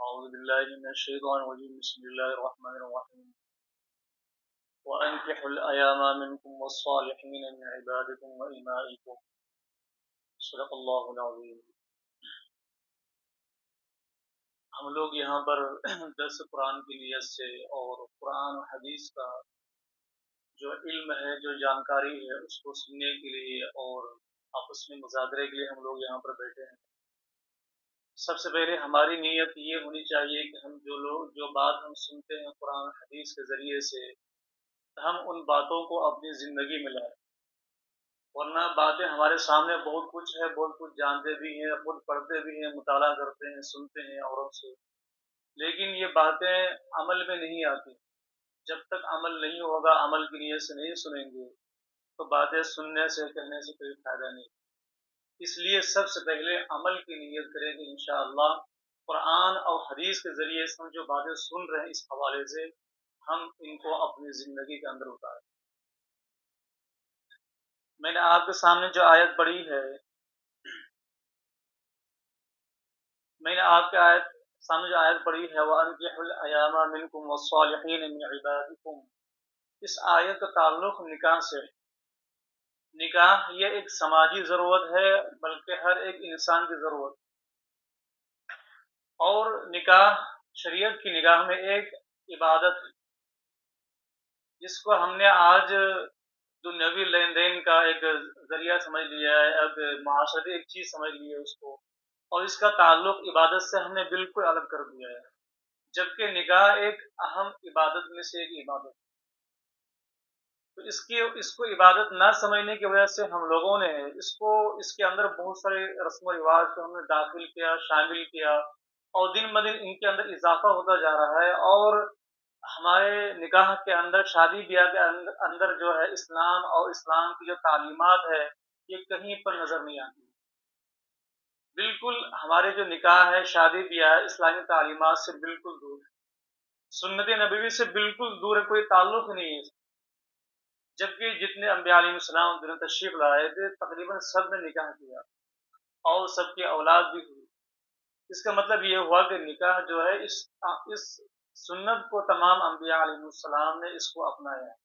أعوذ بالله من الشيطان الرجيم بسم الله الرحمن الرحيم وأنكحوا الأيام منكم والصالحين من عبادكم وإمائكم صدق اللہ العظیم۔ ہم لوگ یہاں پر درس قرآن کی نیت سے اور قرآن و حدیث کا جو علم ہے، جو جانکاری ہے، اس کو سننے کے لیے اور آپس میں مذاکرے کے لیے ہم لوگ یہاں پر بیٹھے ہیں۔ سب سے پہلے ہماری نیت یہ ہونی چاہیے کہ ہم جو بات ہم سنتے ہیں قرآن و حدیث کے ذریعے سے، ہم ان باتوں کو اپنی زندگی میں لائیں، ورنہ باتیں ہمارے سامنے بہت کچھ ہے، بہت کچھ جانتے بھی ہیں، خود پڑھتے بھی ہیں، مطالعہ کرتے ہیں، سنتے ہیں اوروں سے، لیکن یہ باتیں عمل میں نہیں آتی۔ جب تک عمل نہیں ہوگا، عمل کی نیت سے نہیں سنیں گے تو باتیں سننے سے، کہنے سے کوئی فائدہ نہیں۔ اس لیے سب سے پہلے عمل کی نیت کریں کہ انشاءاللہ قرآن اور حدیث کے ذریعے سے ہم جو باتیں سن رہے ہیں اس حوالے سے ہم ان کو اپنی زندگی کے اندر اتاریں۔ میں نے آپ کے سامنے جو آیت پڑھی ہے، سامنے جو آیت پڑھی ہے وَأَنكِحُوا الْأَيَامَ مِنكُمْ وَالصَّالِحِينَ مِنْ عِبَادِكُمْ، اس آیت کا تعلق نکاح سے۔ نکاح یہ ایک سماجی ضرورت ہے، بلکہ ہر ایک انسان کی ضرورت، اور نکاح شریعت کی نگاہ میں ایک عبادت ہے، جس کو ہم نے آج دنیاوی لین دین کا ایک ذریعہ سمجھ لیا ہے، اب معاشرتی ایک چیز سمجھ لی ہے اس کو، اور اس کا تعلق عبادت سے ہم نے بالکل الگ کر دیا ہے، جبکہ نکاح ایک اہم عبادت میں سے ایک عبادت ہے۔ تو اس کو عبادت نہ سمجھنے کی وجہ سے ہم لوگوں نے اس کے اندر بہت سارے رسم و رواج کو ہم نے داخل کیا، شامل کیا، اور دن بدن ان کے اندر اضافہ ہوتا جا رہا ہے، اور ہمارے نکاح کے اندر، شادی بیاہ کے اندر جو ہے اسلام اور اسلام کی جو تعلیمات ہے یہ کہیں پر نظر نہیں آتی۔ بالکل ہمارے جو نکاح ہے، شادی بیاہ ہے، اسلامی تعلیمات سے بالکل دور ہے، سنت نبوی سے بالکل دور ہے، کوئی تعلق نہیں ہے۔ جبکہ جتنے انبیاء علیہ السلام دنیا تشریف لائے تھے تقریباً سب نے نکاح کیا اور سب کی اولاد بھی ہوئی۔ اس کا مطلب یہ ہوا کہ نکاح جو ہے اس سنت کو تمام انبیاء علیہ السلام نے اس کو اپنایا ہے۔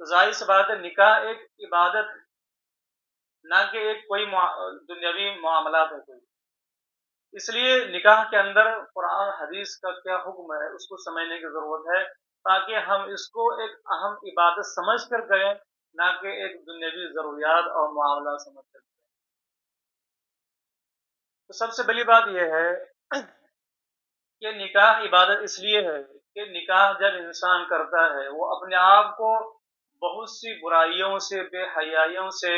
تو ظاہر سی بات ہے نکاح ایک عبادت ہے، نہ کہ ایک کوئی دنیاوی معاملات ہے کوئی۔ اس لیے نکاح کے اندر قرآن حدیث کا کیا حکم ہے اس کو سمجھنے کی ضرورت ہے، تاکہ ہم اس کو ایک اہم عبادت سمجھ کر کریں، نہ کہ ایک دنیاوی ضروریات اور معاملات سمجھ کر کریں۔ تو سب سے بڑی بات یہ ہے کہ نکاح عبادت اس لیے ہے کہ نکاح جب انسان کرتا ہے وہ اپنے آپ کو بہت سی برائیوں سے، بے حیائیوں سے،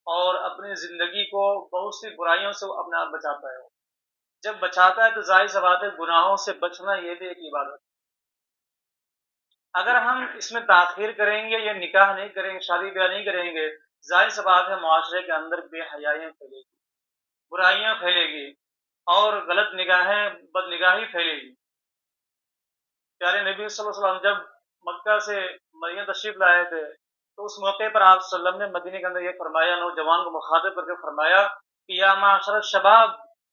اور اپنی زندگی کو بہت سی برائیوں سے وہ اپنے آپ بچاتا ہے۔ جب بچاتا ہے تو ظاہر سی بات ہے گناہوں سے بچنا یہ بھی ایک عبادت ہے۔ اگر ہم اس میں تاخیر کریں گے یا نکاح نہیں کریں گے، شادی بیاہ نہیں کریں گے، ظاہر سی بات ہے معاشرے کے اندر بے حیائیاں پھیلے گی، برائیاں پھیلے گی، اور غلط نگاہیں، بد نگاہی پھیلے گی۔ پیارے نبی صلی اللہ علیہ وسلم جب مکہ سے مدینہ تشریف لائے تھے تو اس موقع پر آپ صلی اللہ علیہ وسلم نے مدینے کے اندر یہ فرمایا، نوجوان کو مخاطب کر کے فرمایا کہ یا معاشر الشباب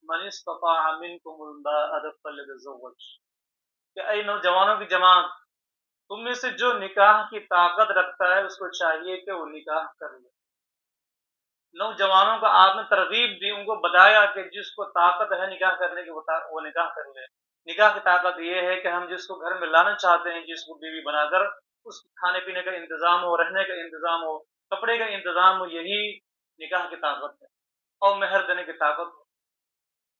من استطاع منکم الباءۃ فلیتزوج، کہ اے نوجوانوں کی جماعت، تم میں سے جو نکاح کی طاقت رکھتا ہے اس کو چاہیے کہ وہ نکاح کر لے۔ نوجوانوں کو آپ نے ترغیب دی، ان کو بتایا کہ جس کو طاقت ہے نکاح کرنے کی وہ نکاح کر لے۔ نکاح کی طاقت یہ ہے کہ ہم جس کو گھر میں لانا چاہتے ہیں، جس کو بیوی بنا کر، اس کھانے پینے کا انتظام ہو، رہنے کا انتظام ہو، کپڑے کا انتظام ہو، یہی نکاح کی طاقت ہے، اور مہر دینے کی طاقت ہو۔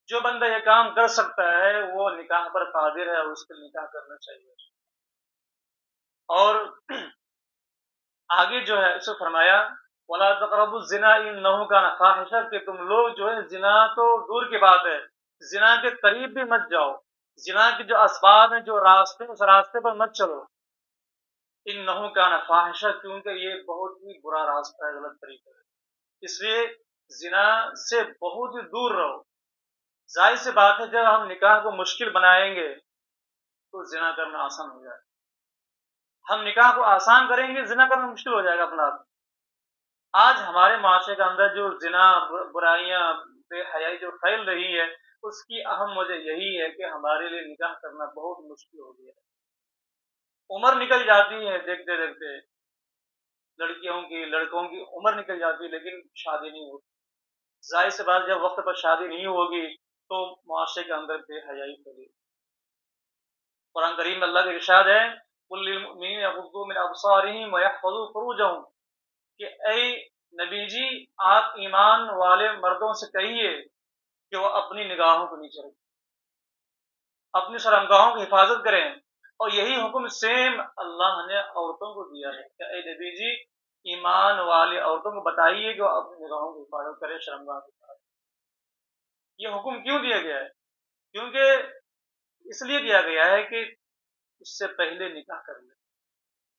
جو بندہ یہ کام کر سکتا ہے وہ نکاح پر قادر ہے اور اس کو نکاح کرنا چاہیے۔ اور آگے جو ہے اس کو فرمایا وَلَا تَقْرَبُوا الزِّنَا إِنَّهُ كَانَ فَاحِشَةً، کہ تم لوگ جو ہے زنا تو دور کی بات ہے، زنا کے قریب بھی مت جاؤ، زنا کے جو اسباب ہیں، جو راستے، اس راستے پر مت چلو۔ إِنَّهُ كَانَ فَاحِشَةً، کیونکہ یہ بہت ہی برا راستہ ہے، غلط طریقہ ہے، اس لیے زنا سے بہت ہی دور رہو۔ ظاہر سی بات ہے جب ہم نکاح کو مشکل بنائیں گے تو زنا کرنا آسان ہو جائے گا، ہم نکاح کو آسان کریں گے زنا کرنا مشکل ہو جائے گا اپنا آپ۔ آج ہمارے معاشرے کے اندر جو زنا، برائیاں، بے حیائی جو پھیل رہی ہے اس کی اہم وجہ یہی ہے کہ ہمارے لیے نکاح کرنا بہت مشکل ہو گیا ہے۔ عمر نکل جاتی ہے دیکھتے دیکھتے، لڑکیوں کی لڑکوں کی عمر نکل جاتی ہے لیکن شادی نہیں ہوتی۔ ظاہر سی بات جب وقت پر شادی نہیں ہوگی تو معاشرے کے اندر بے حیائی پھیلے گی۔ قرآن کریم میں اللہ کا ارشاد ہے قل للمؤمنین یغضوا من ابصارہم ویحفظوا فروجہم، کہ اے نبی جی آپ ایمان والے مردوں سے کہیے کہ وہ اپنی نگاہوں کو نیچے رکھیں، اپنی شرمگاہوں کی حفاظت کریں۔ اور یہی حکم سیم اللہ نے عورتوں کو دیا ہے کہ اے نبی جی ایمان والے عورتوں کو بتائیے کہ وہ اپنی نگاہوں کی حفاظت کریں، شرمگاہ کی حفاظت۔ یہ حکم کیوں دیا گیا ہے؟ کیونکہ اس لیے دیا گیا ہے کہ اس سے پہلے نکاح کر لیں۔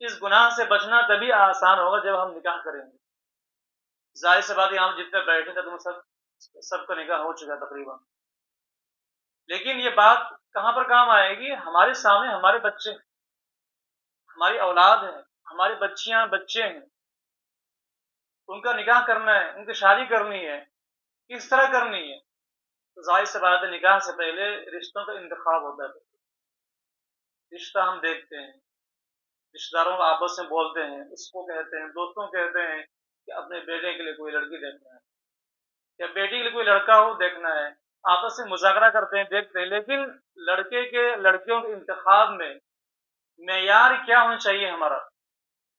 اس گناہ سے بچنا تبھی آسان ہوگا جب ہم نکاح کریں گے۔ ظاہر سی بات یہاں جتنے بیٹھے تھے تم سب کا نکاح ہو چکا تقریباً، لیکن یہ بات کہاں پر کام آئے گی؟ ہمارے سامنے ہمارے بچے، ہماری اولاد ہیں، ہماری بچیاں بچے ہیں، ان کا نکاح کرنا ہے، ان کی شادی کرنی ہے، کس طرح کرنی ہے؟ تو ظاہر سی بات ہے نکاح سے پہلے رشتوں کا انتخاب ہوتا ہے۔ رشتہ ہم دیکھتے ہیں، رشتہ داروں کو آپس میں بولتے ہیں، اس کو کہتے ہیں، دوستوں کو کہتے ہیں کہ اپنے بیٹے کے لیے کوئی لڑکی دیکھنا ہے یا بیٹی کے لیے کوئی لڑکا ہو دیکھنا ہے، آپس میں مذاکرہ کرتے ہیں، دیکھتے ہیں، لیکن لڑکیوں کے انتخاب میں معیار کیا ہونا چاہیے ہمارا؟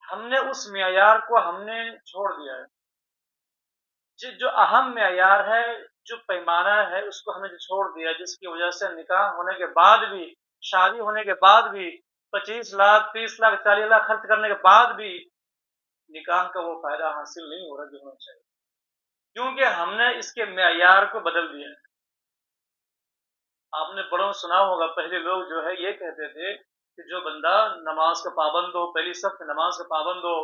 ہم نے اس معیار کو ہم نے چھوڑ دیا ہے۔ جو اہم معیار ہے، جو پیمانہ ہے، اس کو ہم نے چھوڑ دیا، جس کی وجہ سے نکاح ہونے کے بعد بھی، شادی ہونے کے بعد بھی 25 لاکھ 30 لاکھ 40 لاکھ خرچ کرنے کے بعد بھی نکاح کا وہ فائدہ حاصل نہیں ہو رہا جو ہونا چاہیے، کیونکہ ہم نے اس کے معیار کو بدل دیا ہے۔ آپ نے بڑوں سنا ہوگا پہلے لوگ جو ہے یہ کہتے تھے کہ جو بندہ نماز کا پابند ہو، پہلی صف نماز کا پابند ہو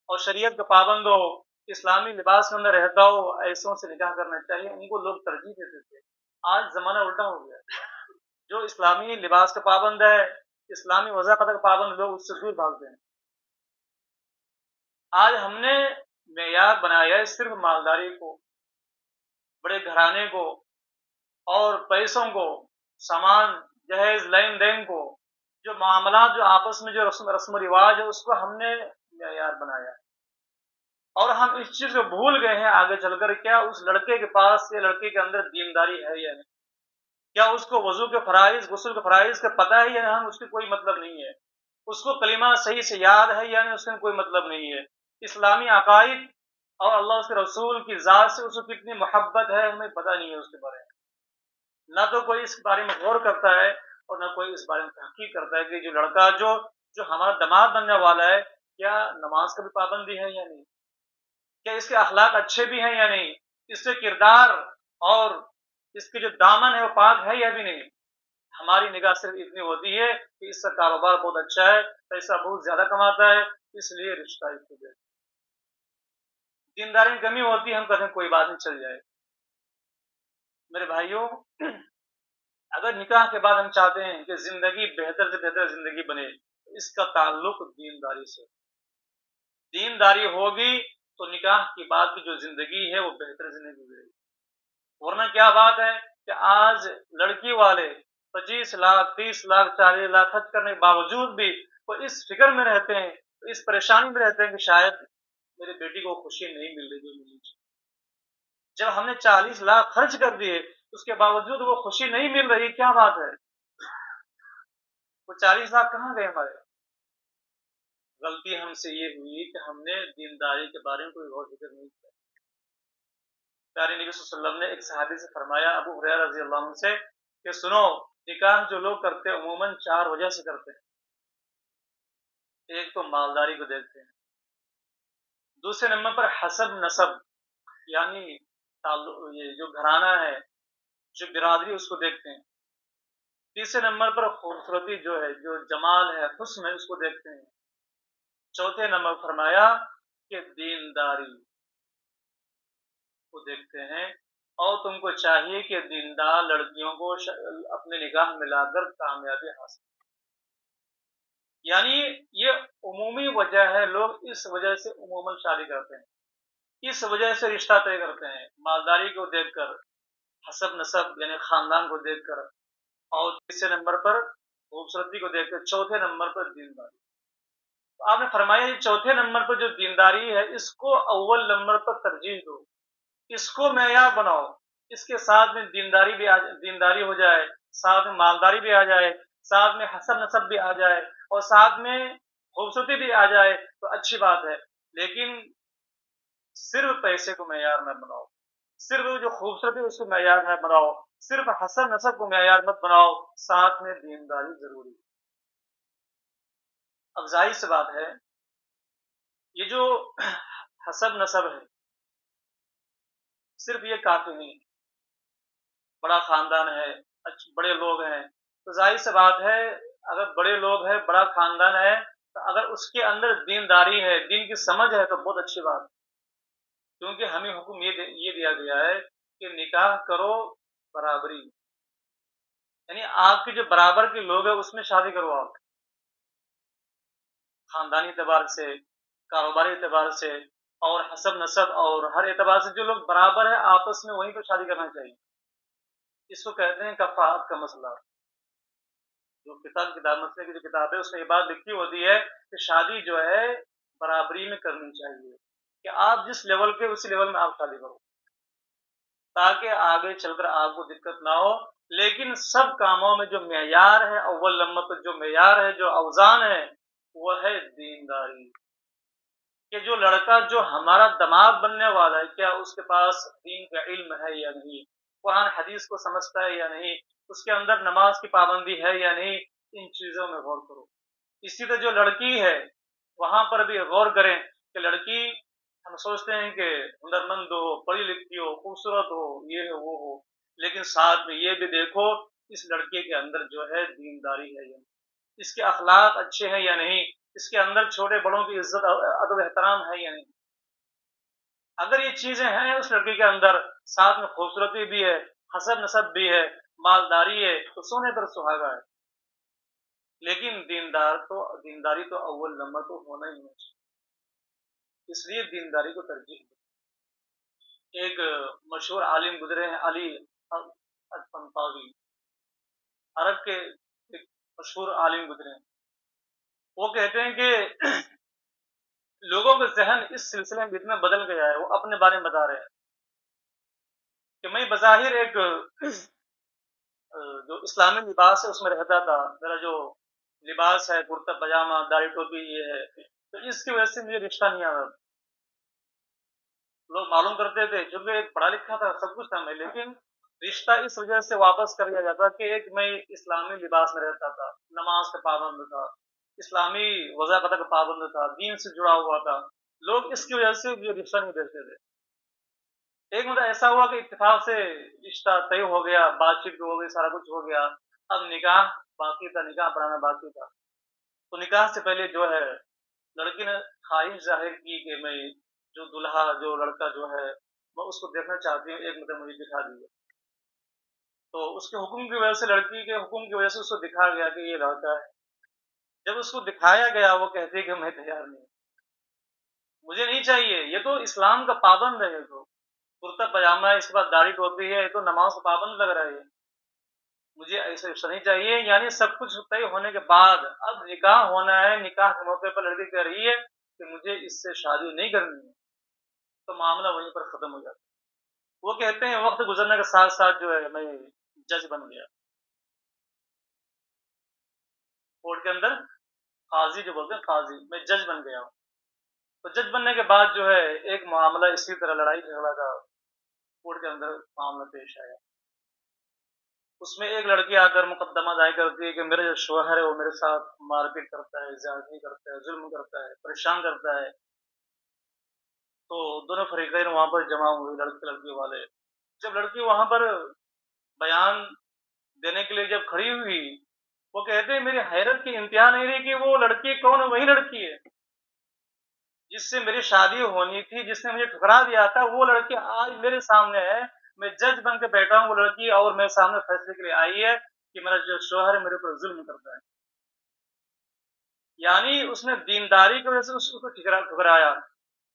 اور شریعت کا پابند ہو، اسلامی لباس کے اندر رہتا ہو، ایسوں سے نکاح کرنا چاہیے، ان کو لوگ ترجیح دیتے تھے۔ آج زمانہ الٹا ہو گیا، جو اسلامی لباس کا پابند ہے، اسلامی وضاحت کا پابند، لوگ اس سے دور بھاگتے ہیں۔ آج ہم نے معیار بنایا ہے صرف مالداری کو، بڑے گھرانے کو اور پیسوں کو، سامان جہیز لین دین کو، جو معاملات جو آپس میں جو رسم و رواج ہے اس کو ہم نے معیار بنایا ہے، اور ہم اس چیز کو بھول گئے ہیں آگے چل کر کیا اس لڑکے کے پاس یا لڑکے کے اندر دینداری ہے یا نہیں، کیا اس کو وضو کے فرائض غسل کے فرائض کا پتہ ہے یا نہیں، اس کی کوئی مطلب نہیں ہے، اس کو کلمہ صحیح سے یاد ہے یا نہیں، اس کا کوئی مطلب نہیں ہے، اسلامی عقائد اور اللہ اس کے رسول کی ذات سے اس کو کتنی محبت ہے ہمیں پتہ نہیں ہے اس کے بارے میں۔ نہ تو کوئی اس بارے میں غور کرتا ہے اور نہ کوئی اس بارے میں تحقیق کرتا ہے کہ جو لڑکا جو ہمارا داماد بننے والا ہے کیا نماز کا بھی پابندی ہے یا نہیں، کیا اس کے اخلاق اچھے بھی ہیں یا نہیں، اس کے کردار اور اس کے جو دامن ہے وہ پاک ہے یا بھی نہیں۔ ہماری نگاہ صرف اتنی ہوتی ہے کہ اس کا کاروبار بہت اچھا ہے، پیسہ بہت زیادہ کماتا ہے، اس لیے رشتہ اس کو دے۔ دینداری کی کمی ہوتی ہے، ہم کہتے ہیں کوئی بات نہیں چل جائے۔ میرے بھائیوں، اگر نکاح کے بعد ہم چاہتے ہیں کہ زندگی بہتر سے بہتر زندگی بنے تو اس کا تعلق دینداری سے، دینداری ہوگی تو نکاح کے بعد کی جو زندگی ہے وہ بہتر زندگی گزرے گی۔ ورنہ کیا بات ہے کہ آج لڑکی والے 25 لاکھ 30 لاکھ 40 لاکھ خرچ کرنے کے باوجود بھی وہ اس فکر میں رہتے ہیں، اس پریشانی میں رہتے ہیں کہ شاید میری بیٹی کو خوشی نہیں مل رہی جو ملنی چاہیے۔ جب ہم نے 40 لاکھ خرچ کر دیے اس کے باوجود وہ خوشی نہیں مل رہی، کیا بات ہے؟ وہ 40 لاکھ کہاں گئے ہمارے؟ غلطی ہم سے یہ ہوئی کہ ہم نے دینداری کے بارے میں کوئی غور فکر نہیں کیا۔ پیارے نبی صلی اللہ علیہ وسلم نے ایک صحابی سے فرمایا، ابو ہریرہ رضی اللہ عنہ سے، کہ سنو، نکاح جو لوگ کرتے ہیں عموماً 4 وجہ سے کرتے ہیں۔ ایک تو مالداری کو دیکھتے ہیں، دوسرے نمبر پر حسب نسب، یعنی یہ جو گھرانہ ہے، جو برادری، اس کو دیکھتے ہیں، تیسرے نمبر پر خوبصورتی جو ہے، جو جمال ہے، حسن ہے، اس کو دیکھتے ہیں، چوتھے نمبر فرمایا کہ دینداری کو دیکھتے ہیں، اور تم کو چاہیے کہ دیندار لڑکیوں کو اپنے نگاہ میں لا کر کامیابی حاصل، یعنی یہ عمومی وجہ ہے، لوگ اس وجہ سے عموماً شادی کرتے ہیں، اس وجہ سے رشتہ طے کرتے ہیں، مالداری کو دیکھ کر، حسب نسب یعنی خاندان کو دیکھ کر، اور تیسرے نمبر پر خوبصورتی کو دیکھ کر، چوتھے نمبر پر دینداری۔ تو آپ نے فرمایا یہ چوتھے نمبر پر جو دینداری ہے اس کو اول نمبر پر ترجیح دو، اس کو معیار بناؤ، اس کے ساتھ میں دینداری ہو جائے، ساتھ میں مالداری بھی آ جائے، ساتھ میں حسب نسب بھی آ جائے، اور ساتھ میں خوبصورتی بھی آ جائے تو اچھی بات ہے، لیکن صرف پیسے کو معیار نہ بناؤ، صرف جو خوبصورتی اس کو معیار نہ بناؤ، صرف حسب نسب کو معیار مت بناؤ، ساتھ میں دینداری ضروری ہے۔ اب ظاہر سی بات ہے یہ جو حسب نسب ہے صرف یہ کافی نہیں، بڑا خاندان ہے، بڑے لوگ ہیں، تو ظاہر سی بات ہے اگر بڑے لوگ ہیں، بڑا خاندان ہے، تو اگر اس کے اندر دینداری ہے، دین کی سمجھ ہے تو بہت اچھی بات ہے، کیونکہ ہمیں حکم یہ دیا گیا ہے کہ نکاح کرو برابری، یعنی آپ کے جو برابر کے لوگ ہیں اس میں شادی کرو، آپ خاندانی اعتبار سے، کاروباری اعتبار سے، اور حسب نسب اور ہر اعتبار سے جو لوگ برابر ہیں آپس میں وہیں پہ شادی کرنا چاہیے۔ اس کو کہتے ہیں کفاحت کا مسئلہ۔ جو کتاب مسئلے کی جو کتاب ہے اس میں یہ بات لکھی ہوتی ہے کہ شادی جو ہے برابری میں کرنی چاہیے، کہ آپ جس لیول کے اسی لیول میں آپ شادی کرو، تاکہ آگے چل کر آپ کو دقت نہ ہو۔ لیکن سب کاموں میں جو معیار ہے، اول نمبر پر جو معیار ہے، جو اوزان ہے، وہ ہے دینداری، کہ جو لڑکا جو ہمارا دماغ بننے والا ہے کیا اس کے پاس دین کا علم ہے یا نہیں، قرآن حدیث کو سمجھتا ہے یا نہیں، اس کے اندر نماز کی پابندی ہے یا نہیں، ان چیزوں میں غور کرو۔ اسی طرح جو لڑکی ہے وہاں پر بھی غور کریں کہ لڑکی، ہم سوچتے ہیں کہ ہنرمند ہو، پڑھی لکھی ہو، خوبصورت ہو، یہ ہو وہ ہو، لیکن ساتھ میں یہ بھی دیکھو اس لڑکے کے اندر جو ہے دینداری ہے یا نہیں، اس کے اخلاق اچھے ہیں یا نہیں، اس کے اندر چھوٹے بڑوں کی عزت ادب احترام ہے یا نہیں۔ اگر یہ چیزیں ہیں اس لڑکی کے اندر، ساتھ میں خوبصورتی بھی ہے، حسب نسب بھی ہے، مالداری ہے، تو سونے پر سہاگا ہے، لیکن دینداری تو اول نمبر تو ہونا ہی ہے، اس لیے دینداری کو ترجیح دو۔ ایک مشہور عالم گزرے ہیں علی الطنطاوی، عرب کے ایک مشہور عالم گزرے ہیں، وہ کہتے ہیں کہ لوگوں کا ذہن اس سلسلے میں اتنا بدل گیا ہے، وہ اپنے بارے میں بتا رہے ہیں کہ میں بظاہر ایک جو اسلامی لباس ہے اس میں رہتا تھا، میرا جو لباس ہے کرتا پاجامہ داڑھی ٹوپی یہ ہے، تو اس کی وجہ سے مجھے رشتہ نہیں آ رہا، لوگ معلوم کرتے تھے کیونکہ ایک پڑھا لکھا تھا سب کچھ تھا میں، لیکن رشتہ اس وجہ سے واپس کر لیا جاتا کہ ایک میں اسلامی لباس میں رہتا تھا، نماز کا پابند تھا، اسلامی وضاحت کا پابند تھا، دین سے جڑا ہوا تھا، لوگ اس کی وجہ سے مجھے رشتہ نہیں دیتے تھے۔ ایک مدت ایسا ہوا کہ اتفاق سے رشتہ طے ہو گیا، بات چیت ہو گئی، سارا کچھ ہو گیا، اب نکاح باقی تھا، نکاح پڑھانا باقی تھا، تو نکاح سے پہلے جو ہے لڑکی نے خواہش ظاہر کی کہ میں جو دلہا جو لڑکا جو ہے میں اس کو دیکھنا چاہتی ہوں، ایک مدت مجھے دکھا دیجیے، تو اس کے حکم کی وجہ سے، لڑکی کے حکم کی وجہ سے اس کو دکھا گیا کہ یہ لڑکا ہے۔ جب اس کو دکھایا گیا وہ کہتی کہ میں تیار نہیں، مجھے نہیں چاہیے، یہ تو اسلام کا پابند ہے، یہ تو کرتا پاجامہ ہے، اس کے بعد داڑھی ٹوپی ہے، یہ تو نماز کا پابند لگ رہا ہے، مجھے ایسے رشتہ نہیں چاہیے۔ یعنی سب کچھ طے ہونے کے بعد اب نکاح ہونا ہے، نکاح کے موقع پر لڑکی کہہ رہی ہے کہ مجھے اس سے شادی نہیں کرنی ہے، تو معاملہ وہیں پر ختم ہو جاتا ہے۔ وہ کہتے ہیں وقت گزرنے کے ساتھ ساتھ جو ہے میں جج بن گیا، کورٹ کے اندر قاضی جو بولتے ہیں قاضی، میں جج بن گیا ہوں۔ تو جج بننے کے بعد جو ہے ایک معاملہ اسی طرح لڑائی جھگڑا کا کورٹ کے اندر معاملہ پیش آیا، اس میں ایک لڑکی آ کر مقدمہ دائر کرتی ہے کہ میرا جو شوہر ہے وہ میرے ساتھ مار پیٹ کرتا ہے، زیادتی کرتا ہے، ظلم کرتا ہے، پریشان کرتا ہے۔ تو دونوں فریقین وہاں پر جمع ہوئے، لڑکی والے، جب لڑکی وہاں پر بیان دینے کے لیے جب کھڑی ہوئی، وہ کہتے ہیں میری حیرت کی انتہا نہیں رہی کہ وہ لڑکی کون ہے، وہی لڑکی ہے جس سے میری شادی ہونی تھی، جس نے مجھے ٹھکرا دیا تھا، وہ لڑکی آج میرے سامنے ہے، میں جج بن کے بیٹھا ہوں، وہ لڑکی اور میرے سامنے فیصلے کے لیے آئی ہے کہ میرا جو شوہر ہے میرے پر ظلم کرتا ہے۔ یعنی اس نے دینداری کی وجہ سے اس کو ٹھکرایا،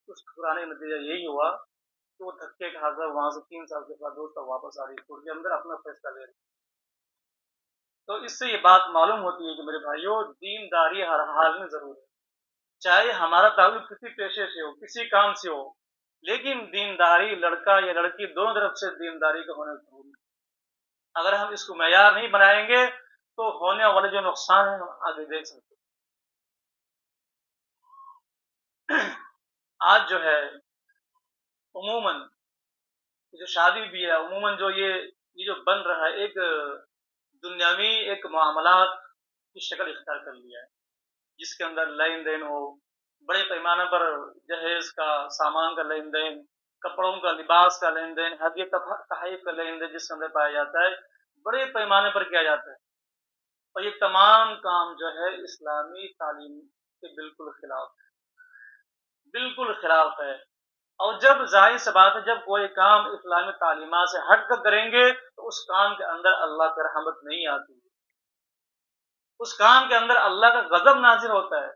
اس ٹھکرانے کا نتیجہ یہی ہوا کہ وہ دھکے کھا کر وہاں سے 3 سال کے بعد دوست واپس آ رہی ہے، کے اندر اپنا فیصلہ لے رہی ہے۔ تو اس سے یہ بات معلوم ہوتی ہے کہ میرے بھائیوں، دینداری ہر حال میں ضرور ہے، چاہے ہمارا تعلق کسی پیشے سے ہو، کسی کام سے ہو، لیکن دینداری لڑکا یا لڑکی دونوں طرف سے دینداری کا ہونا ضروری ہے۔ اگر ہم اس کو معیار نہیں بنائیں گے تو ہونے والے جو نقصان ہیں ہم آگے دیکھ سکتے ہیں۔ آج جو ہے عموماً جو شادی بھی ہے، عموماً جو یہ جو بن رہا ہے، ایک دنیاوی ایک معاملات کی شکل اختیار کر لیا ہے، جس کے اندر لین دین ہو، بڑے پیمانے پر جہیز کا سامان کا لین دین، کپڑوں کا لباس کا لین دین، ہدیہ تحائف کا لین دین جس کے اندر پایا جاتا ہے، بڑے پیمانے پر کیا جاتا ہے، اور یہ تمام کام جو ہے اسلامی تعلیم کے بالکل خلاف ہے، بالکل خلاف ہے۔ اور جب ظاہر سی بات ہے، جب کوئی کام اسلامی تعلیمات سے ہٹ کر کریں گے تو اس کام کے اندر اللہ کی رحمت نہیں آتی، اس کام کے اندر اللہ کا غضب نازل ہوتا ہے۔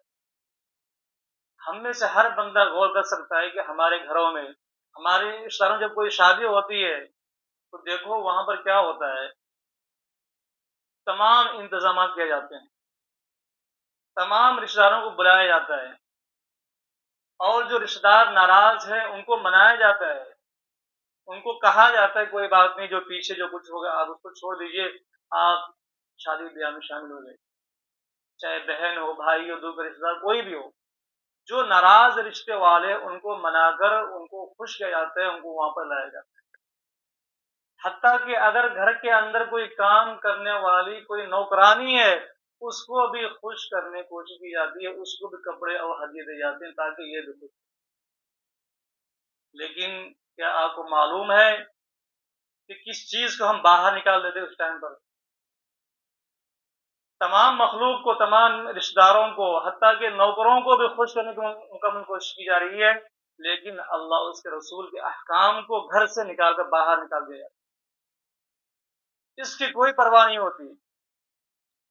ہم میں سے ہر بندہ غور کر سکتا ہے کہ ہمارے گھروں میں، ہمارے رشتہ داروں میں جب کوئی شادی ہوتی ہے تو دیکھو وہاں پر کیا ہوتا ہے، تمام انتظامات کیے جاتے ہیں، تمام رشتہ داروں کو بلایا جاتا ہے، اور جو رشتہ دار ناراض ہیں ان کو منایا جاتا ہے، ان کو کہا جاتا ہے کوئی بات نہیں، جو پیچھے جو کچھ ہوگا آپ اس کو چھوڑ دیجئے، آپ شادی بیاہ میں شامل ہو جائیں، چاہے بہن ہو، بھائی ہو، دوسرے رشتہ دار کوئی بھی ہو، جو ناراض رشتے والے ان کو منا کر ان کو خوش کیا جاتا ہے، ان کو وہاں پر لایا جاتا ہے۔ حتیٰ کہ اگر گھر کے اندر کوئی کام کرنے والی کوئی نوکرانی ہے، اس کو بھی خوش کرنے کی کوشش کی جاتی ہے، اس کو بھی کپڑے اور ہدیے دی جاتے ہیں تاکہ یہ بھی خوش۔ لیکن کیا آپ کو معلوم ہے کہ کس چیز کو ہم باہر نکال دیتے اس ٹائم پر؟ تمام مخلوق کو، تمام رشتہ داروں کو، حتیٰ کہ نوکروں کو بھی خوش کرنے کی مکمل کوشش کی جا رہی ہے، لیکن اللہ اس کے رسول کے احکام کو گھر سے نکال کر باہر نکال دیا جاتا ہے، اس کی کوئی پرواہ نہیں ہوتی۔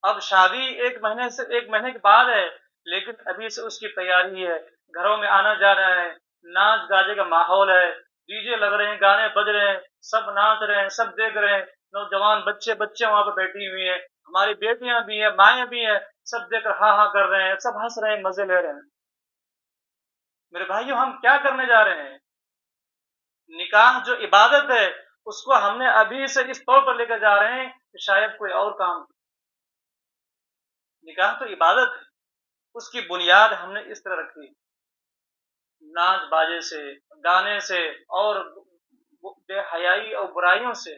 اب شادی ایک مہینے کے بعد ہے، لیکن ابھی سے اس کی تیاری ہے، گھروں میں آنا جا رہا ہے، ناچ گانے کا ماحول ہے، ڈی جے لگ رہے ہیں، گانے بج رہے ہیں، سب ناچ رہے ہیں، سب دیکھ رہے ہیں، نوجوان بچے وہاں پہ بیٹھی ہوئی ہیں، ہماری بیٹیاں بھی ہیں، مائیں بھی ہیں، سب دیکھ کر ہاں ہاں کر رہے ہیں، سب ہنس رہے ہیں، مزے لے رہے ہیں۔ میرے بھائیو، ہم کیا کرنے جا رہے ہیں؟ نکاح جو عبادت ہے اس کو ہم نے ابھی سے اس طور پر لے کر جا رہے ہیں کہ شاید کوئی اور کام۔ نکاح تو عبادت ہے، اس کی بنیاد ہم نے اس طرح رکھی، ناچ باجے سے، گانے سے، اور بے حیائی اور برائیوں سے۔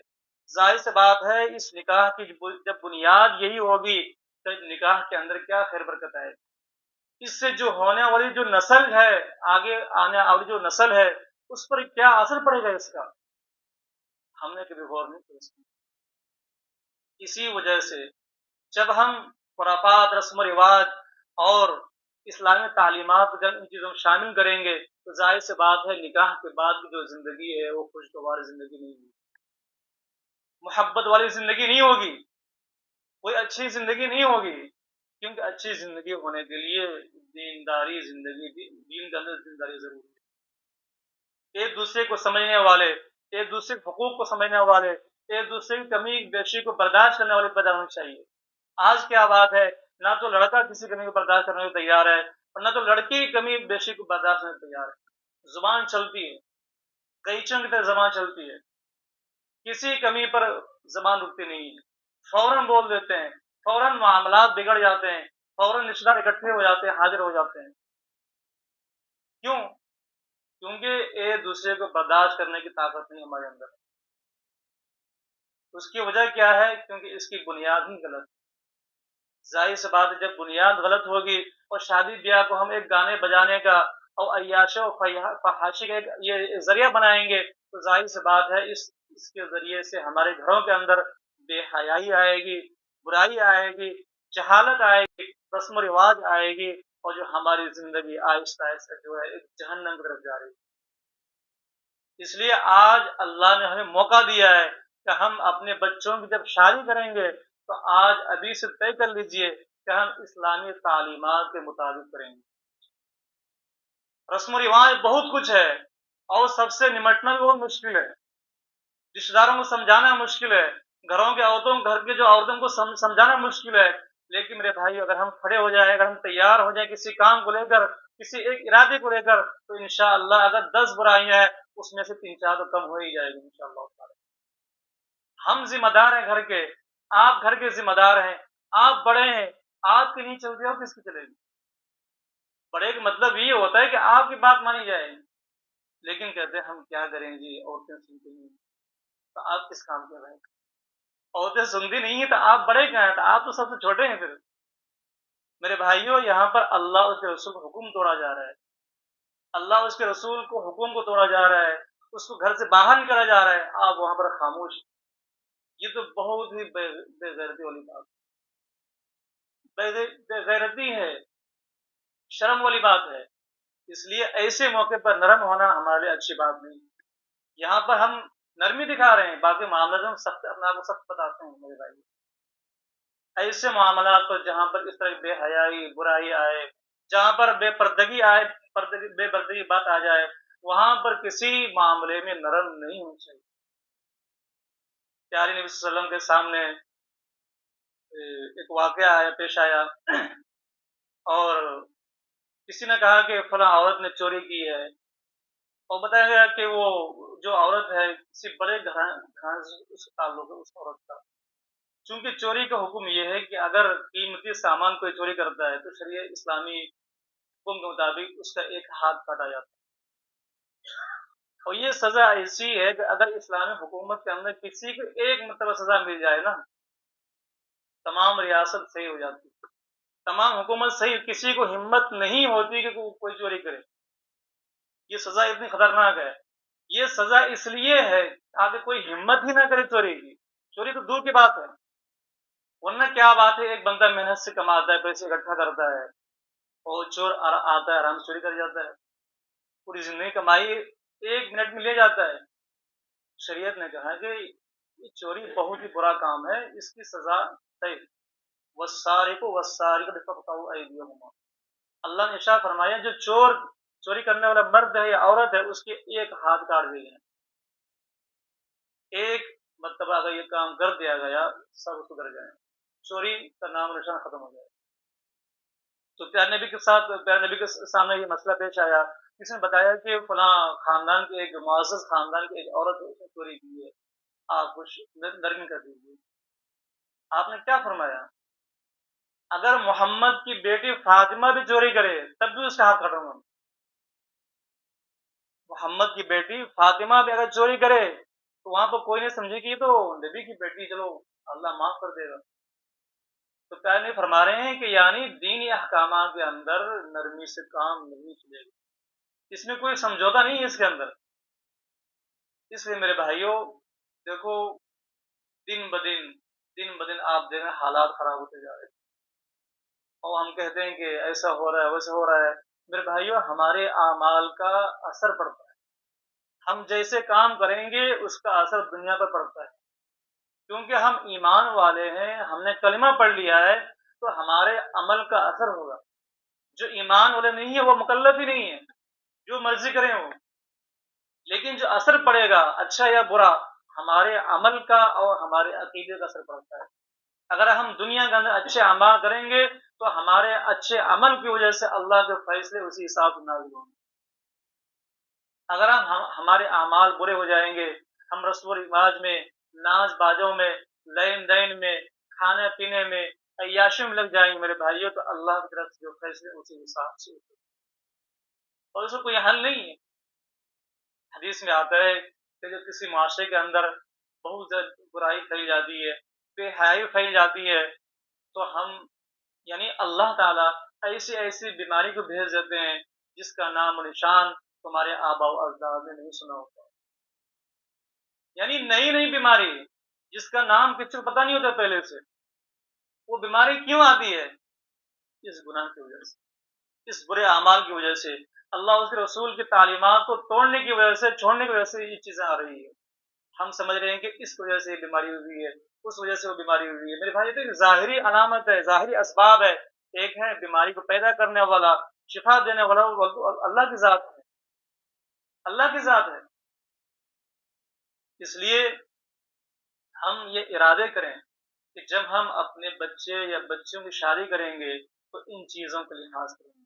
ظاہر سی بات ہے اس نکاح کی جب بنیاد یہی ہوگی تو نکاح کے اندر کیا خیر برکت ہے؟ اس سے جو ہونے والی جو نسل ہے، آگے آنے والی جو نسل ہے، اس پر کیا اثر پڑے گا اس کا؟ ہم نے کبھی غور نہیں کیا۔ اسی وجہ سے جب ہم خرافات، رسم و رواج اور اسلامی تعلیمات کو جب ان چیزوں میں شامل کریں گے تو ظاہر سی بات ہے نکاح کے بعد کی جو زندگی ہے وہ خوشگوار زندگی نہیں ہوگی، محبت والی زندگی نہیں ہوگی، کوئی اچھی زندگی نہیں ہوگی، کیونکہ اچھی زندگی ہونے کے لیے دینداری زندگی، دین کے اندر دینداری ضروری ہے، ایک دوسرے کو سمجھنے والے، ایک دوسرے کے حقوق کو سمجھنے والے، ایک دوسرے کی کمی بیشی کو برداشت کرنے والے پیدا ہونے چاہیے۔ آج کیا بات ہے، نہ تو لڑکا کسی کمی کو برداشت کرنے کو تیار ہے اور نہ تو لڑکی کی کمی بیشی کو برداشت کرنے کو تیار ہے۔ زبان چلتی ہے، قیچوں کی طرح زبان چلتی ہے، کسی کمی پر زبان رکتی نہیں ہے، فوراً بول دیتے ہیں، فوراً معاملات بگڑ جاتے ہیں، فوراً رشتہ دار اکٹھے ہو جاتے ہیں، حاضر ہو جاتے ہیں۔ کیوں؟ کیونکہ ایک دوسرے کو برداشت کرنے کی طاقت نہیں ہمارے اندر۔ اس کی وجہ کیا ہے؟ کیونکہ اس کی بنیاد ہی غلط ہے۔ ظاہر سی بات ہے جب بنیاد غلط ہوگی اور شادی بیاہ کو ہم ایک گانے بجانے کا اور عیاشی و فحاشی کا یہ ذریعہ بنائیں گے تو ظاہر سی بات ہے اس کے ذریعے سے ہمارے گھروں کے اندر بے حیائی آئے گی، برائی آئے گی، جہالت آئے گی، رسم و رواج آئے گی، اور جو ہماری زندگی آہستہ آہستہ جو ہے ایک جہنم کی طرف جا رہی ہے۔ اس لیے آج اللہ نے ہمیں موقع دیا ہے کہ ہم اپنے بچوں کی جب شادی کریں گے تو آج ابھی سے طے کر لیجئے کہ ہم اسلامی تعلیمات کے مطابق کریں گے۔ رسم و رواج بہت کچھ ہے، اور سب سے نمٹنا بھی بہت مشکل ہے، رشتے داروں کو سمجھانا مشکل ہے، گھر کے جو عورتوں کو سمجھانا مشکل ہے، لیکن میرے بھائی اگر ہم کھڑے ہو جائیں، اگر ہم تیار ہو جائیں کسی کام کو لے کر، کسی ایک ارادے کو لے کر، تو انشاءاللہ اگر 10 برائیاں ہیں اس میں سے 3-4 تو کم ہو ہی جائے گی انشاءاللہ تعالی۔ ہم ذمہ دار ہیں گھر کے، آپ گھر کے ذمہ دار ہیں، آپ بڑے ہیں، آپ کی نہیں چلتی ہو کس کی چلے گی؟ بڑے کا مطلب یہ ہوتا ہے کہ آپ کی بات مانی جائے، لیکن کہتے ہیں ہم کیا کریں جی، عورتیں سنتی نہیں، تو آپ کس کام کے رہے؟ عورتیں سنتی نہیں ہیں تو آپ بڑے کیا ہیں؟ تو آپ تو سب سے چھوٹے ہیں پھر۔ میرے بھائیوں، یہاں پر اللہ اس کے رسول کو حکم توڑا جا رہا ہے، اللہ اس کے رسول کو حکم کو توڑا جا رہا ہے، اس کو گھر سے باہر نکالا جا رہا ہے، آپ وہاں پر خاموش۔ یہ تو بہت ہی بے غیرتی والی بات، بے غیرتی ہے، شرم والی بات ہے۔ اس لیے ایسے موقع پر نرم ہونا ہمارے لیے اچھی بات نہیں۔ یہاں پر ہم نرمی دکھا رہے ہیں، باقی معاملات میں سخت اپنے آپ کو سخت بتاتے ہیں میرے بھائی۔ ایسے معاملات پر جہاں پر اس طرح بے حیائی، برائی آئے، جہاں پر بے پردگی آئے، بے پردگی بات آ جائے، وہاں پر کسی معاملے میں نرم نہیں ہونا چاہیے۔ پیارے نبی صلی اللہ علیہ وسلم کے سامنے ایک واقعہ آیا، پیش آیا، اور کسی نے کہا کہ فلاں عورت نے چوری کی ہے، اور بتایا گیا کہ وہ جو عورت ہے کسی بڑے گھرانے سے اس کا تعلق ہے، اس عورت کا۔ چونکہ چوری کا حکم یہ ہے کہ اگر قیمتی سامان کوئی چوری کرتا ہے تو شریعہ اسلامی حکم کے مطابق اس کا ایک ہاتھ کاٹا جاتا ہے، اور یہ سزا ایسی ہے کہ اگر اسلامی حکومت کے اندر کسی کو ایک مرتبہ سزا مل جائے نا، تمام ریاست صحیح ہو جاتی ہے، تمام حکومت صحیح، کسی کو ہمت نہیں ہوتی کہ کوئی چوری کرے۔ یہ سزا اتنی خطرناک ہے، یہ سزا اس لیے ہے تاکہ کوئی ہمت ہی نہ کرے چوری کی۔ چوری تو دور کی بات ہے، ورنہ کیا بات ہے، ایک بندہ محنت سے کماتا ہے، پیسے اکٹھا کرتا ہے، اور چور آتا ہے آرام سے چوری کر جاتا ہے، پوری زندگی کمائی 1 منٹ میں لے جاتا ہے۔ شریعت نے کہا کہ یہ چوری بہت ہی برا کام ہے، اس کی سزا طے۔ والسارق والسارقۃ فاقطعوا ایدیہما، اللہ نے ارشاد فرمایا جو چوری کرنے والا مرد ہے یا عورت ہے اس کے ایک ہاتھ کاٹ دیے ہیں۔ ایک مرتبہ اگر یہ کام کر دیا گیا سب سدھر جائیں، چوری کا نام نشان ختم ہو جائے۔ تو پیارے نبی کے سامنے یہ مسئلہ پیش آیا، کسی نے بتایا کہ فلاں خاندان کے ایک معزز خاندان کی ایک عورت اس نے چوری کی ہے، آپ کچھ نرمی کر دیجیے۔ آپ نے کیا فرمایا؟ اگر محمد کی بیٹی فاطمہ بھی چوری کرے تب بھی اس کا ہاتھ کاٹوں گا۔ محمد کی بیٹی فاطمہ بھی اگر چوری کرے تو وہاں پر کوئی نہیں سمجھے کہ یہ تو نبی کی بیٹی، چلو اللہ معاف کر دے گا۔ تو پیارے نبی فرما رہے ہیں کہ یعنی دینی احکامات کے اندر نرمی سے کام نہیں چلے گا، اس میں کوئی سمجھوتا نہیں ہے اس کے اندر۔ اس لیے میرے بھائیوں دیکھو، دن بدن آپ دیکھیں حالات خراب ہوتے جا رہے ہیں، اور ہم کہتے ہیں کہ ایسا ہو رہا ہے ویسا ہو رہا ہے۔ میرے بھائیوں ہمارے اعمال کا اثر پڑتا ہے، ہم جیسے کام کریں گے اس کا اثر دنیا پر پڑتا ہے، کیونکہ ہم ایمان والے ہیں، ہم نے کلمہ پڑھ لیا ہے تو ہمارے عمل کا اثر ہوگا۔ جو ایمان والے نہیں ہیں وہ مکلف ہی نہیں ہے، جو مرضی کریں وہ، لیکن جو اثر پڑے گا اچھا یا برا ہمارے عمل کا اور ہمارے عقیدے کا اثر پڑتا ہے۔ اگر ہم دنیا کے اندر اچھے اعمال کریں گے تو ہمارے اچھے عمل کی وجہ سے اللہ کے فیصلے اسی حساب سے نازل ہوں گے۔ اگر ہمارے اعمال برے ہو جائیں گے، ہم رسم و رواج میں، ناچ بازوں میں، لین دین میں، کھانے پینے میں، عیاشیوں میں لگ جائیں گے میرے بھائیوں، تو اللہ کی طرف سے جو فیصلے اسی حساب سے، اور اس میں کوئی حل نہیں ہے۔ حدیث میں آتا ہے کہ جب کسی معاشرے کے اندر بہت زیادہ برائی پھیل جاتی ہے، بے حیائی پھیل جاتی ہے، تو ہم یعنی اللہ تعالیٰ ایسی بیماری کو بھیج دیتے ہیں جس کا نام و نشان تمہارے آباء و اجداد نے نہیں سنا ہوتا، یعنی نئی بیماری جس کا نام کسی کو پتہ نہیں ہوتا پہلے سے۔ وہ بیماری کیوں آتی ہے؟ اس گناہ کی وجہ سے، اس برے اعمال کی وجہ سے، اللہ اس کے رسول کی تعلیمات کو توڑنے کی وجہ سے، چھوڑنے کی وجہ سے یہ چیزیں آ رہی ہیں۔ ہم سمجھ رہے ہیں کہ اس وجہ سے یہ بیماری ہوئی ہے، اس وجہ سے وہ بیماری ہوئی ہے۔ میرے بھائی تو ایک ظاہری علامت ہے، ظاہری اسباب ہے، ایک ہے بیماری کو پیدا کرنے والا، شفا دینے والا اللہ کی ذات ہے۔ اللہ کی ذات ہے۔ اس لیے ہم یہ ارادے کریں کہ جب ہم اپنے بچے یا بچوں کی شادی کریں گے تو ان چیزوں کا لحاظ کریں گے۔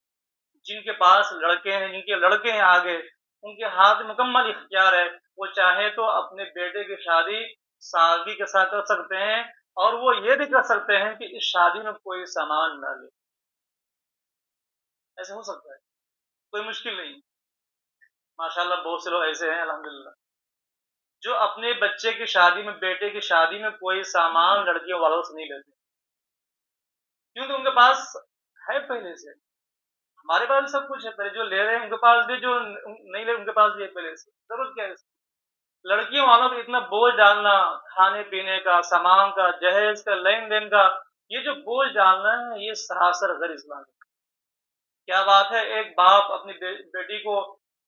جن کے پاس لڑکے ہیں، جن کے لڑکے ہیں آگے، ان کے ہاتھ مکمل اختیار ہے، وہ چاہے تو اپنے بیٹے کی شادی سادگی کے ساتھ کر سکتے ہیں، اور وہ یہ بھی کر سکتے ہیں کہ اس شادی میں کوئی سامان نہ لے۔ ایسے ہو سکتا ہے، کوئی مشکل نہیں۔ ماشاءاللہ بہت سے لوگ ایسے ہیں الحمدللہ جو اپنے بچے کی شادی میں، بیٹے کی شادی میں کوئی سامان لڑکیوں والوں سے نہیں لیتے، کیونکہ ان کے پاس ہے پہلے سے۔ ہمارے پاس بھی سب کچھ ہے، پہلے جو لے رہے ہیں ان کے پاس بھی، جو نہیں لے ان کے پاس بھی ہے پہلے سے۔ ضرورت کیا ہے اس کی؟ لڑکیوں والوں کو اتنا بوجھ ڈالنا، کھانے پینے کا، سامان کا، جہیز کا، لین دین کا، یہ جو بوجھ ڈالنا ہے یہ سراسر غیر اسلامی۔ کیا بات ہے، ایک باپ اپنی بیٹی کو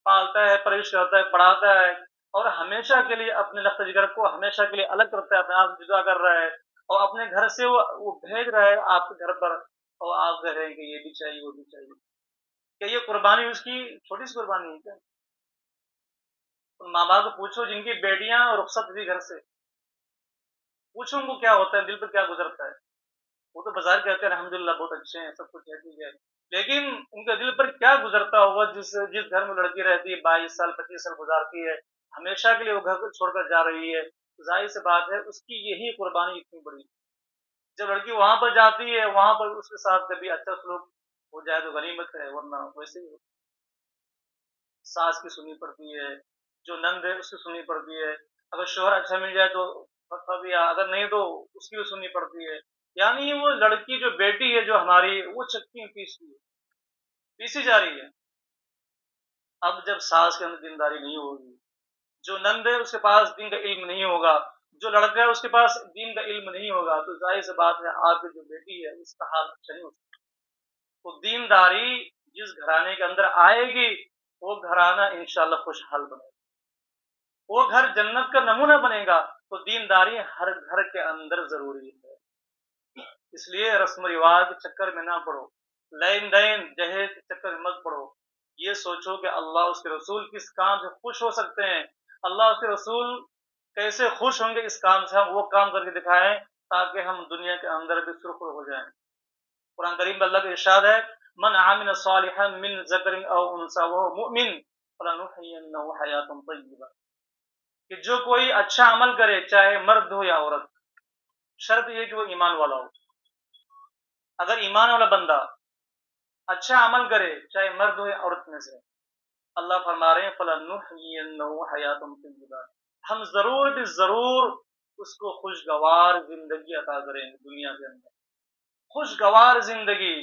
پالتا ہے، پرورش کرتا ہے، پڑھاتا ہے، اور ہمیشہ کے لیے اپنے لخت جگر کو ہمیشہ کے لیے الگ کرتا ہے، اپنے آپ سے جدا کر رہا ہے، اور اپنے گھر سے وہ بھیج رہا ہے آپ کے گھر پر، اور آپ کہہ رہے ہیں کہ یہ بھی چاہیے وہ بھی چاہیے۔ کہ یہ قربانی اس کی چھوٹی سی قربانی ہے کیا؟ ان ماں باپ کو پوچھو جن کی بیٹیاں رخصت ہوئی گھر سے، پوچھو ان کو کیا ہوتا ہے، دل پر کیا گزرتا ہے۔ وہ تو بازار کہتے ہیں الحمدللہ بہت اچھے ہیں، سب کچھ ہے، لیکن ان کے دل پر کیا گزرتا ہوگا جس گھر میں لڑکی رہتی ہے، 22 سال 25 سال گزارتی ہے، ہمیشہ کے لیے وہ گھر کو چھوڑ کر جا رہی ہے، ظاہر سی بات ہے اس کی یہی قربانی اتنی بڑی ہے۔ جب لڑکی وہاں پر جاتی ہے، وہاں پر اس کے ساتھ کبھی اچھا سلوک ہو جائے تو غنیمت ہے، ورنہ ویسے ہی ساس کی سننی پڑتی ہے، جو نند ہے اس کی سننی پڑتی ہے، اگر شوہر اچھا مل جائے تو اگر نہیں تو اس کی بھی سننی پڑتی ہے۔ یعنی وہ لڑکی جو بیٹی ہے جو ہماری، وہ چکی میں پیسی جا رہی ہے۔ اب جب ساس کے اندر دینداری نہیں ہوگی، جو نند ہے اس کے پاس دین کا علم نہیں ہوگا، جو لڑکا ہے اس کے پاس دین کا علم نہیں ہوگا، تو ظاہر سی بات ہے آپ کی جو بیٹی ہے اس کا حال اچھا نہیں ہو سکتا۔ تو دینداری جس گھرانے کے اندر آئے گی وہ گھرانہ انشاءاللہ خوشحال بنے گا، وہ گھر جنت کا نمونہ بنے گا۔ تو دینداری ہر گھر کے اندر ضروری ہے۔ اس لیے رسم و رواج کے چکر میں نہ پڑو، لین دین جہیز کے چکر میں مت پڑو، یہ سوچو کہ اللہ اس کے رسول کس کام سے خوش ہو سکتے ہیں، اللہ اس کے رسول کیسے خوش ہوں گے، اس کام سے ہم وہ کام کر کے دکھائیں تاکہ ہم دنیا کے اندر بھی سرخر ہو جائیں۔ قرآن کریم میں اللہ کا ارشاد ہے، من عامل صالحا من ذکر او انثى وهو مؤمن فلنحيينه حیاة طیبہ، کہ جو کوئی اچھا عمل کرے چاہے مرد ہو یا عورت، شرط یہ کہ وہ ایمان والا ہو۔ اگر ایمان والا بندہ اچھا عمل کرے چاہے مرد ہو یا عورت میں سے، اللہ فرما رہے ہیں فلنحيينه حیاة طیبہ، ہم ضرور بھی ضرور اس کو خوشگوار زندگی عطا کریں گے دنیا کے اندر، خوشگوار زندگی،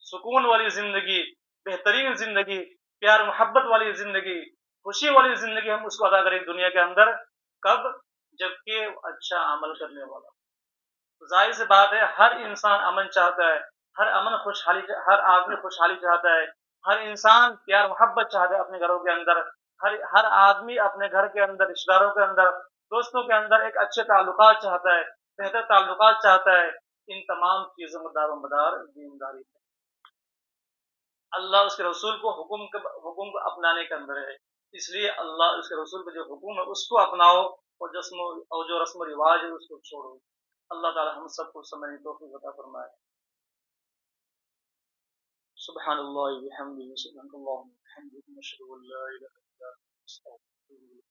سکون والی زندگی، بہترین زندگی، پیار محبت والی زندگی، خوشی والی زندگی ہم اس کو عطا کریں دنیا کے اندر۔ کب؟ جبکہ اچھا عمل کرنے والا۔ ظاہر سی بات ہے ہر انسان امن چاہتا ہے، ہر آدمی خوشحالی چاہتا ہے، ہر انسان پیار محبت چاہتا ہے اپنے گھروں کے اندر، ہر آدمی اپنے گھر کے اندر، رشتہ داروں کے اندر، دوستوں کے اندر ایک اچھے تعلقات چاہتا ہے، بہتر تعلقات چاہتا ہے۔ ان تمام چیزوں کا دار و مدار دینداری ہے۔ اللہ اس کے رسول کو حکم کو اپنانے کے اندر ہے، اس لیے اللہ اس کے رسول کا جو حکم ہے اس کو اپناؤ، اور جو رسم و رواج ہے اس کو چھوڑو۔ اللہ تعالی ہم سب کو سمجھنے کی توفیق عطا فرمائے۔ سبحان اللہ وبحمدہ، سبحان اللہ وبحمدہ، نشهد ان لا الہ الا انت، نستغفرک۔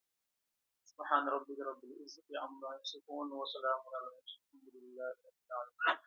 سبحان ربک رب العزة عما یصفون وسلام علی المرسلین، الحمد للہ رب العالمین۔